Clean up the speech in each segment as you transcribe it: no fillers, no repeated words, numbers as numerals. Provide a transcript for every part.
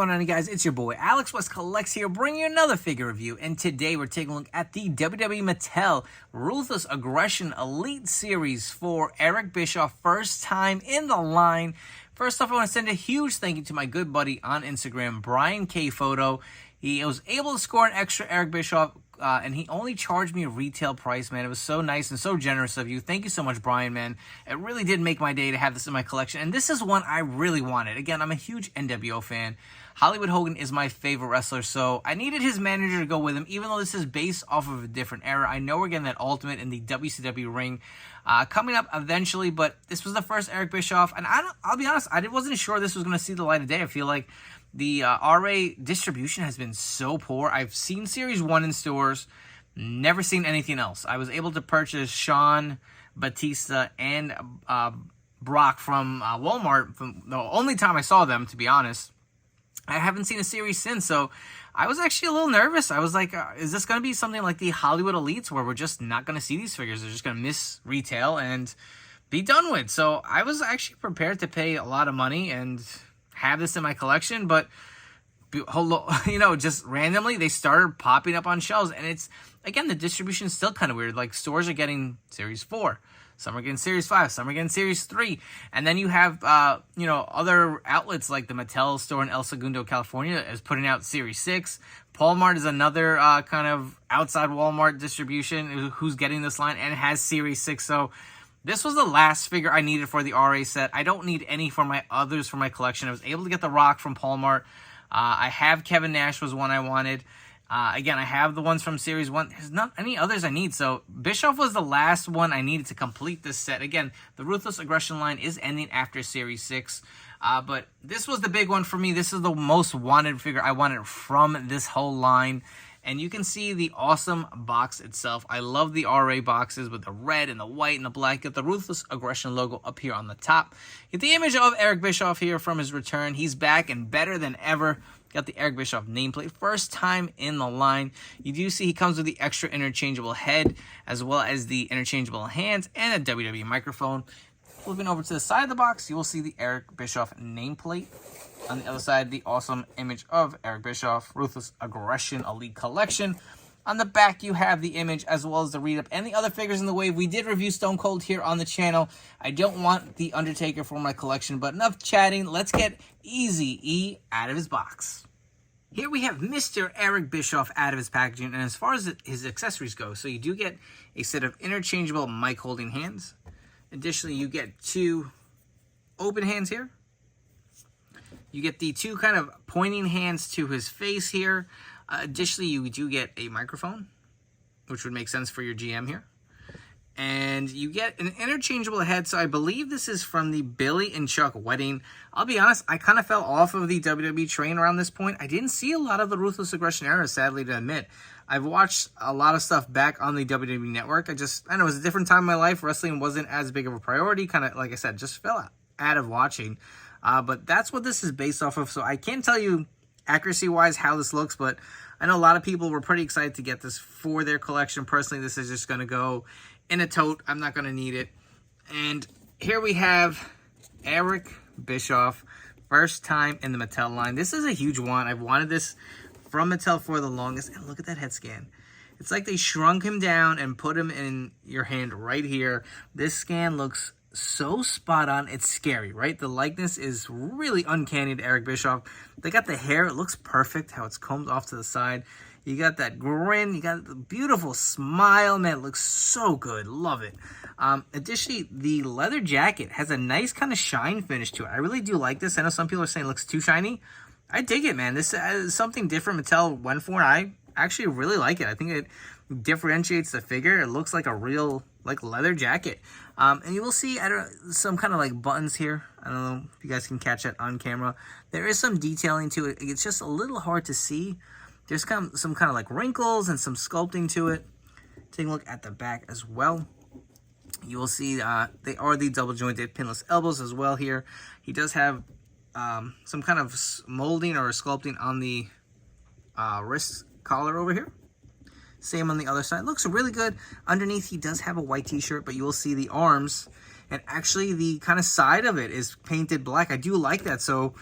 going on, you guys? It's your boy Alex West Collects here, bringing you another figure review. And today we're taking a look at the WWE Mattel Ruthless Aggression Elite Series for Eric Bischoff, first time in the line. First off, I want to send a huge thank you to my good buddy on Instagram, Brian K. Photo. He was able to score an extra Eric Bischoff, and he only charged me a retail price, man. It was so nice and so generous of you. Thank you so much, Brian, man. It really did make my day to have this in my collection, and this is one I really wanted. Again, I'm a huge NWO fan. Hollywood Hogan is my favorite wrestler, so I needed his manager to go with him, even though this is based off of a different era. I know we're getting that Ultimate in the WCW ring coming up eventually, but this was the first Eric Bischoff, and I'll be honest, I wasn't sure this was going to see the light of day. I feel like the RA distribution has been so poor. I've seen Series 1 in stores, never seen anything else. I was able to purchase Shawn, Batista, and Brock from Walmart, from the only time I saw them, to be honest. I haven't seen a series since, so I was actually a little nervous. I was like, is this going to be something like the Hollywood Elites, where we're just not going to see these figures? They're just going to miss retail and be done with. So I was actually prepared to pay a lot of money and have this in my collection, but just randomly they started popping up on shelves, and it's, again, the distribution is still kind of weird. Like, stores are getting Series 4, some are getting Series 5, some are getting Series 3, and then you have other outlets like the Mattel store in El Segundo, California is putting out Series 6. Walmart is another kind of outside Walmart distribution who's getting this line and has Series 6. So this was the last figure I needed for the RA set. I don't need any for my others for my collection. I was able to get The Rock from Walmart. I have Kevin Nash was one I wanted. Again, I have the ones from Series 1. There's not any others I need. So Bischoff was the last one I needed to complete this set. Again, the Ruthless Aggression line is ending after Series 6. But this was the big one for me. This is the most wanted figure I wanted from this whole line. And you can see the awesome box itself. I love the RA boxes with the red and the white and the black. Get the Ruthless Aggression logo up here on the top. Get the image of Eric Bischoff here from his return. He's back and better than ever. Got the Eric Bischoff nameplate. First time in the line. You do see he comes with the extra interchangeable head, as well as the interchangeable hands and a WWE microphone. Flipping over to the side of the box, you will see the Eric Bischoff nameplate. On the other side, the awesome image of Eric Bischoff, Ruthless Aggression Elite Collection. On the back, you have the image as well as the read-up and the other figures in the wave. We did review Stone Cold here on the channel. I don't want the Undertaker for my collection, but enough chatting. Let's get Eazy-E out of his box. Here we have Mr. Eric Bischoff out of his packaging, and as far as his accessories go, so you do get a set of interchangeable mic holding hands. Additionally, you get two open hands here. You get the two kind of pointing hands to his face here. Additionally, you do get a microphone, which would make sense for your GM here. And you get an interchangeable head. So I believe this is from the Billy and Chuck wedding. I'll be honest, I kind of fell off of the WWE train around this point. I didn't see a lot of the Ruthless Aggression era, sadly to admit. I've watched a lot of stuff back on the WWE Network. I know it was a different time in my life. Wrestling wasn't as big of a priority. Kind of, like I said, just fell out of watching. But that's what this is based off of. So I can't tell you accuracy-wise how this looks, but I know a lot of people were pretty excited to get this for their collection. Personally, this is just going to go in a tote. I'm not going to need it. And here we have Eric Bischoff, first time in the Mattel line. This is a huge one. I've wanted this from Mattel for the longest. And look at that head scan. It's like they shrunk him down and put him in your hand right here. This scan looks so spot on. It's scary, right? The likeness is really uncanny to Eric Bischoff. They got the hair. It looks perfect how it's combed off to the side. You got that grin. You got the beautiful smile. Man, it looks so good. Love it. Additionally, the leather jacket has a nice kind of shine finish to it. I really do like this. I know some people are saying it looks too shiny. I dig it, man. This is something different Mattel went for, and I actually really like it. I think it differentiates the figure. It looks like a real leather jacket. And you will see some kind of buttons here. I don't know if you guys can catch that on camera. There is some detailing to it. It's just a little hard to see. There's some kind of wrinkles and some sculpting to it. Take a look at the back as well. You will see they are the double jointed pinless elbows as well here. He does have some kind of molding or sculpting on the wrist collar over here. Same on the other side. Looks really good. Underneath, he does have a white t-shirt, but you will see the arms. And actually, the kind of side of it is painted black. I do like that. So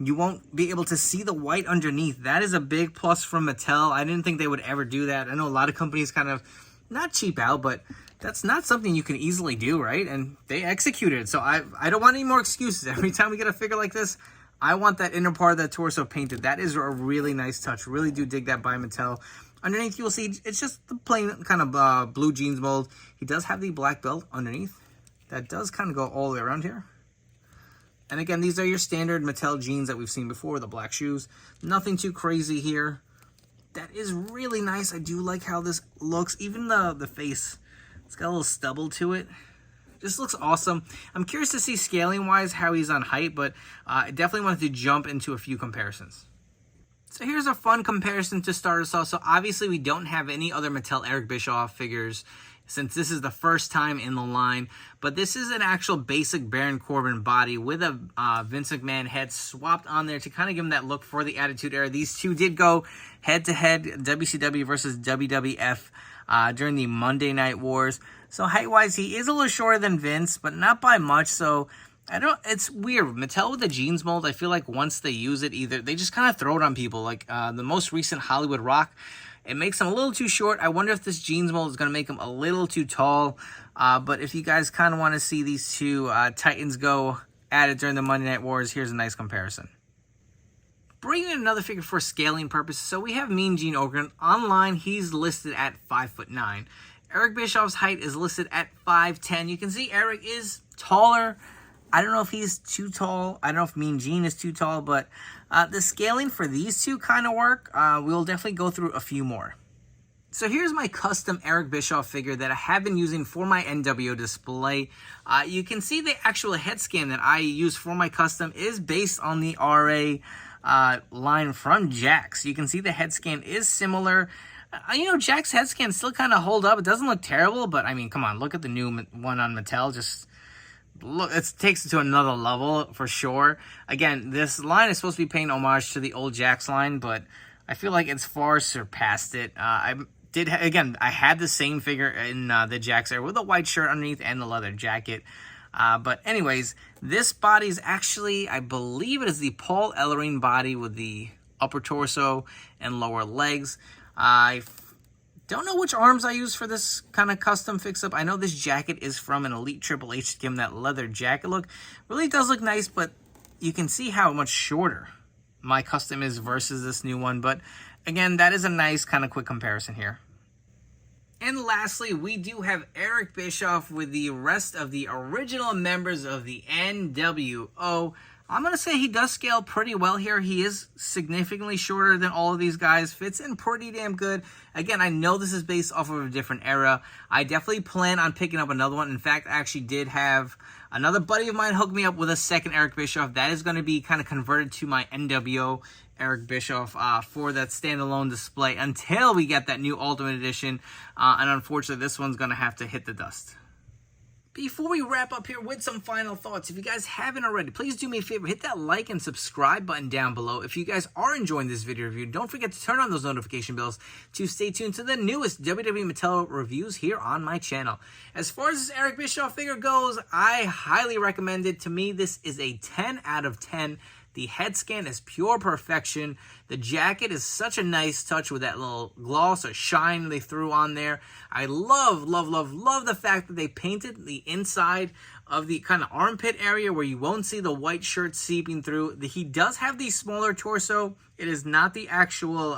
You won't be able to see the white underneath. That is a big plus from Mattel. I didn't think they would ever do that. I know a lot of companies kind of not cheap out, but that's not something you can easily do, right? And they executed it. So I don't want any more excuses. Every time we get a figure like this, I want that inner part of the torso painted. That is a really nice touch. Really do dig that by Mattel. Underneath, you'll see it's just the plain kind of blue jeans mold. He does have the black belt underneath. That does kind of go all the way around here. And again, these are your standard Mattel jeans that we've seen before, the black shoes. Nothing too crazy here. That is really nice. I do like how this looks. Even the face, it's got a little stubble to it. This looks awesome. I'm curious to see scaling-wise how he's on height, but I definitely wanted to jump into a few comparisons. So here's a fun comparison to start us off. So obviously we don't have any other Mattel Eric Bischoff figures since this is the first time in the line. But this is an actual basic Baron Corbin body with a Vince McMahon head swapped on there to kind of give him that look for the Attitude Era. These two did go head-to-head, WCW versus WWF during the Monday Night Wars. So height-wise, he is a little shorter than Vince, but not by much. So it's weird. Mattel with the jeans mold, I feel like once they use it, either they just kind of throw it on people. Like the most recent Hollywood Rock, it makes him a little too short. I wonder if this jeans mold is going to make him a little too tall. But if you guys kind of want to see these two Titans go at it during the Monday Night Wars, here's a nice comparison. Bringing in another figure for scaling purposes. So we have Mean Gene Okerlund. Online, he's listed at 5'9". Eric Bischoff's height is listed at 5'10". You can see Eric is taller. I don't know if he's too tall. I don't know if Mean Gene is too tall, but the scaling for these two kind of work. We'll definitely go through a few more. So here's my custom Eric Bischoff figure that I have been using for my NWO display. You can see the actual head scan that I use for my custom is based on the RA line from Jakks. You can see the head scan is similar. You know, Jakks head scan still kind of hold up. It doesn't look terrible, but I mean, come on, look at the new one on Mattel. Just look, it takes it to another level for sure. Again, this line is supposed to be paying homage to the old Jakks line, but I feel like it's far surpassed it. I had the same figure in the Jakks era with a white shirt underneath and the leather jacket. But anyways, this body is actually, I believe it is the Paul Ellering body with the upper torso and lower legs. I don't know which arms I use for this kind of custom fix-up. I know this jacket is from an Elite Triple H to give him that leather jacket look. Really does look nice, but you can see how much shorter my custom is versus this new one. But again, that is a nice kind of quick comparison here. And lastly, we do have Eric Bischoff with the rest of the original members of the NWO. I'm going to say he does scale pretty well here. He is significantly shorter than all of these guys. Fits in pretty damn good. Again, I know this is based off of a different era. I definitely plan on picking up another one. In fact, I actually did have another buddy of mine hook me up with a second Eric Bischoff. That is going to be kind of converted to my NWO Eric Bischoff for that standalone display until we get that new Ultimate Edition. And unfortunately, this one's going to have to hit the dust. Before we wrap up here with some final thoughts, if you guys haven't already, please do me a favor, hit that like and subscribe button down below. If you guys are enjoying this video review, don't forget to turn on those notification bells to stay tuned to the newest WWE Mattel reviews here on my channel. As far as this Eric Bischoff figure goes, I highly recommend it. To me, this is a 10 out of 10. The head scan is pure perfection. The jacket is such a nice touch with that little gloss or shine they threw on there. I love, love, love, love the fact that they painted the inside of the kind of armpit area where you won't see the white shirt seeping through. He does have the smaller torso. It is not the actual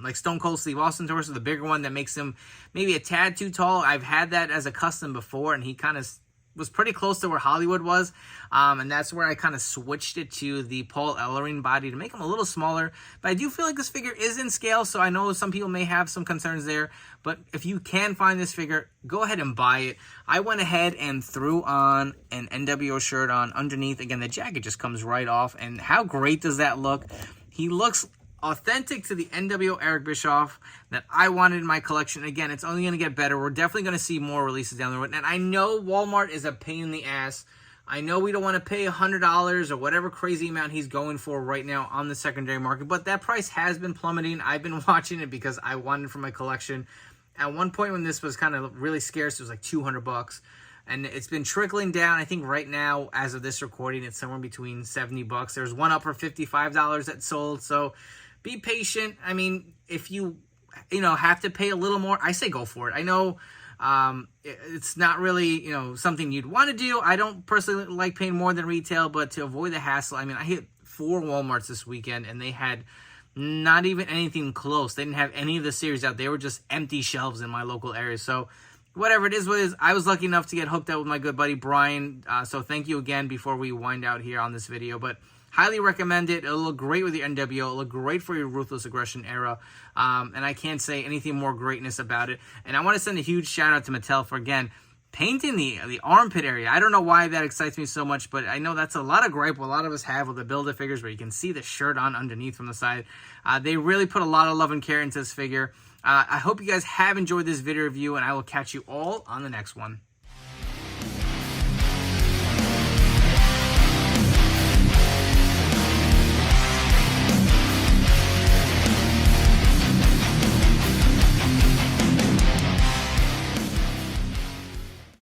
like Stone Cold Steve Austin torso, the bigger one that makes him maybe a tad too tall. I've had that as a custom before, and he kind of was pretty close to where Hollywood was, and that's where I kind of switched it to the Paul Ellering body to make him a little smaller. But I do feel like this figure is in scale, so I know some people may have some concerns there, but if you can find this figure, go ahead and buy it. I went ahead and threw on an NWO shirt on underneath. Again, the jacket just comes right off, and how great does that look? He looks authentic to the NWO Eric Bischoff that I wanted in my collection. Again, it's only going to get better. We're definitely going to see more releases down the road. And I know Walmart is a pain in the ass. I know we don't want to pay $100 or whatever crazy amount he's going for right now on the secondary market, but that price has been plummeting. I've been watching it because I wanted it for my collection. At one point when this was kind of really scarce, it was like $200. and it's been trickling down. I think right now, as of this recording, it's somewhere between $70. There's one up for $55 that sold, so be patient. I mean, if you have to pay a little more, I say go for it. I know it's not really, something you'd want to do. I don't personally like paying more than retail, but to avoid the hassle, I mean, I hit 4 Walmarts this weekend, and they had not even anything close. They didn't have any of the series out. They were just empty shelves in my local area. So whatever it is, I was lucky enough to get hooked up with my good buddy Brian. So thank you again before we wind out here on this video. But highly recommend it. It'll look great with your NWO. It'll look great for your Ruthless Aggression era. And I can't say anything more greatness about it. And I want to send a huge shout out to Mattel for, again, painting the armpit area. I don't know why that excites me so much, but I know that's a lot of gripe a lot of us have with the Build-A-Figures, where you can see the shirt on underneath from the side. They really put a lot of love and care into this figure. I hope you guys have enjoyed this video review, and I will catch you all on the next one.